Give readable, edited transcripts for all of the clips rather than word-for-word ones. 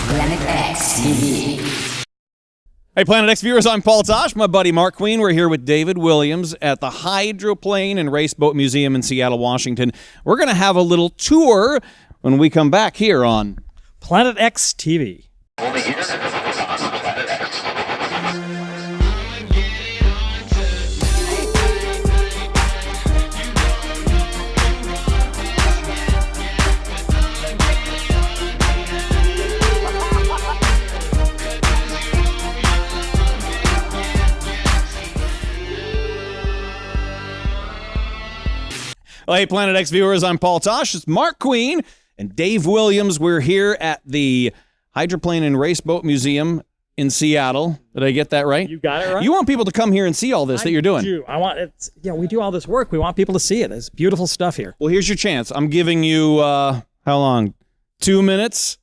Planet X TV. Hey, Planet X viewers, I'm Paul Tosh, my buddy Mark Queen. We're here with David Williams at the Hydroplane and Race Boat Museum in Seattle, Washington. We're going to have a little tour when we come back here on Planet X TV. Only here on Planet X. Well, hey, Planet X viewers, I'm Paul Tosh. It's Mark Queen and Dave Williams. We're here at the Hydroplane and Race Boat Museum in Seattle. Did I get that right? You got it right. You want people to come here and see all this that you're doing. We do all this work. We want people to see it. It's beautiful stuff here. Well, here's your chance. I'm giving you, how long? 2 minutes.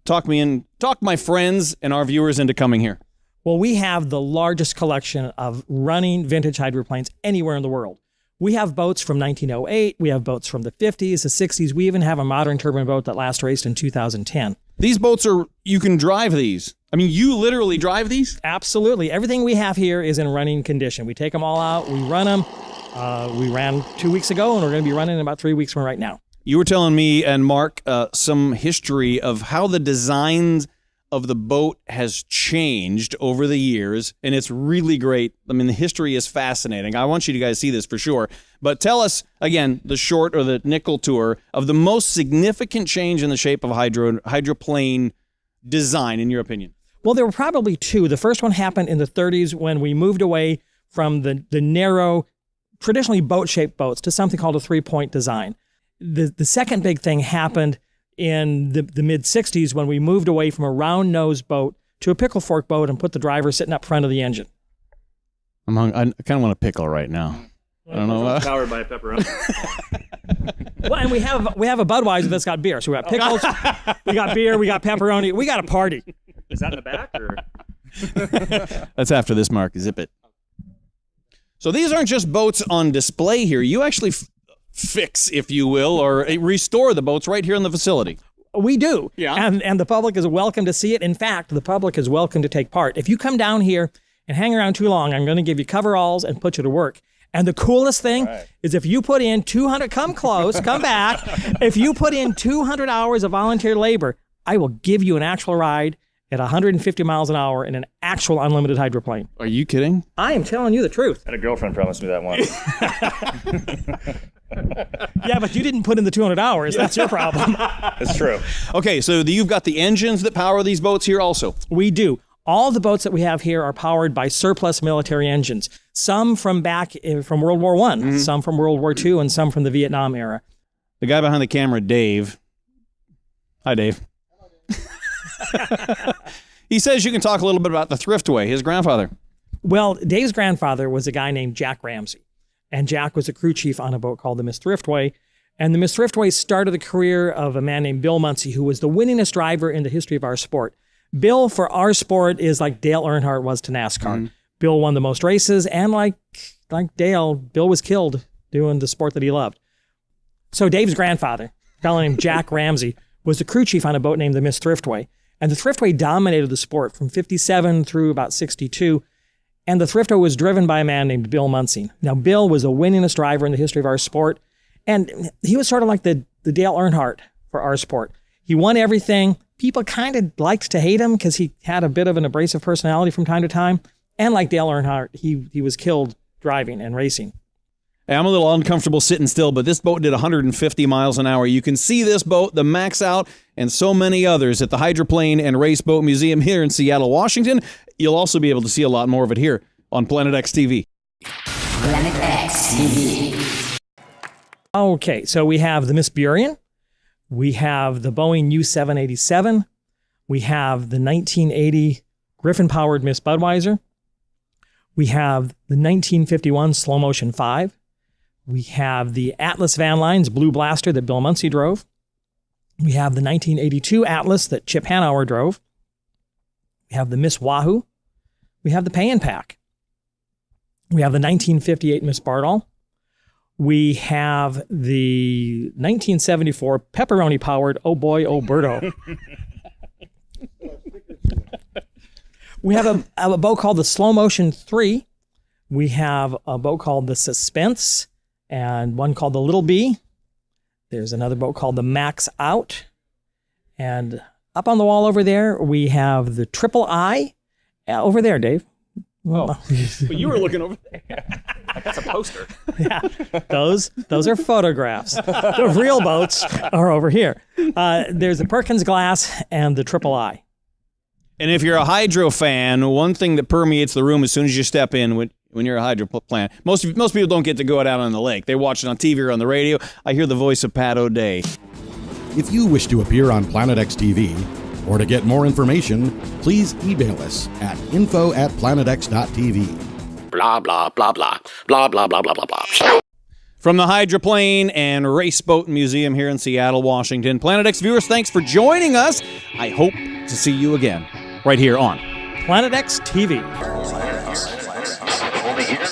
Talk my friends and our viewers into coming here. Well, we have the largest collection of running vintage hydroplanes anywhere in the world. We have boats from 1908. We have boats from the 50s, the 60s. We even have a modern turbine boat that last raced in 2010. These boats you can drive these. I mean, you literally drive these? Absolutely. Everything we have here is in running condition. We take them all out. We run them. We ran 2 weeks ago, and we're going to be running in about 3 weeks from right now. You were telling me and Mark some history of how the designs of the boat has changed over the years, and it's really great. I mean, the history is fascinating. I want you to guys see this for sure. But tell us, again, the short or the nickel tour of the most significant change in the shape of hydroplane design, in your opinion. Well, there were probably two. The first one happened in the 30s when we moved away from the narrow, traditionally boat-shaped boats to something called a three-point design. The second big thing happened in the mid-60s when we moved away from a round-nosed boat to a pickle fork boat and put the driver sitting up front of the engine. I kind of want a pickle right now. I don't know. Powered by pepperoni. Well, and we have a Budweiser that's got beer. So we got pickles, we got beer, we got pepperoni. We got a party. Is that in the back? Or? That's after this, Mark. Zip it. So these aren't just boats on display here. You actually fix, if you will, or restore the boats right here in the facility. We do. Yeah. And the public is welcome to see it. In fact, the public is welcome to take part. If you come down here and hang around too long, I'm going to give you coveralls and put you to work. And the coolest thing is if you put in 200, come close, come back. If you put in 200 hours of volunteer labor, I will give you an actual ride at 150 miles an hour in an actual unlimited hydroplane. Are you kidding? I am telling you the truth. I had a girlfriend promise me that once. Yeah, but you didn't put in the 200 hours. That's your problem. It's true. Okay, so you've got the engines that power these boats here also. We do. All the boats that we have here are powered by surplus military engines. Some from World War I, some from World War II, and some from the Vietnam era. The guy behind the camera, Dave. Hi, Dave. He says you can talk a little bit about the Thriftway, his grandfather. Well, Dave's grandfather was a guy named Jack Ramsey. And Jack was a crew chief on a boat called the Miss Thriftway. And the Miss Thriftway started the career of a man named Bill Munsey, who was the winningest driver in the history of our sport. Bill, for our sport, is like Dale Earnhardt was to NASCAR. Bill won the most races, and like Dale, Bill was killed doing the sport that he loved. So Dave's grandfather, a fellow named Jack Ramsey, was the crew chief on a boat named the Miss Thriftway. And the Thriftway dominated the sport from 57 through about 62. And the Thriftway was driven by a man named Bill Munsey. Now, Bill was the winningest driver in the history of our sport. And he was sort of like the Dale Earnhardt for our sport. He won everything. People kind of liked to hate him because he had a bit of an abrasive personality from time to time. And like Dale Earnhardt, he was killed driving and racing. Hey, I'm a little uncomfortable sitting still, but this boat did 150 miles an hour. You can see this boat, the Max Out, and so many others at the Hydroplane and Race Boat Museum here in Seattle, Washington. You'll also be able to see a lot more of it here on Planet X TV. Planet X TV. Okay, so we have the Miss Burien. We have the Boeing U-787. We have the 1980 Griffin-powered Miss Budweiser. We have the 1951 Slow Motion 5. We have the Atlas Van Lines Blue Blaster that Bill Munsey drove. We have the 1982 Atlas that Chip Hanauer drove. We have the Miss Wahoo. We have the Pay and Pack. We have the 1958 Miss Bardall. We have the 1974 pepperoni-powered Oh Boy, Oh Birdo. We have a boat called the Slow Motion 3. We have a boat called the Suspense and one called the Little B. There's another boat called the Max Out. And up on the wall over there, we have the Triple I. Over there, Dave. Oh, but you were looking over there. That's a poster. Yeah, those are photographs. The real boats are over here. There's the Perkins Glass and the Triple I. And if you're a hydro fan, one thing that permeates the room as soon as you step in when you're a hydro plant, most people don't get to go out on the lake. They watch it on TV or on the radio. I hear the voice of Pat O'Day. If you wish to appear on Planet X TV or to get more information, please email us at info@planetx.tv. Blah, blah, blah, blah. Blah, blah, blah, blah, blah, blah. From the Hydroplane and Race Boat Museum here in Seattle, Washington, Planet X viewers, thanks for joining us. I hope to see you again right here on Planet X TV. Only here.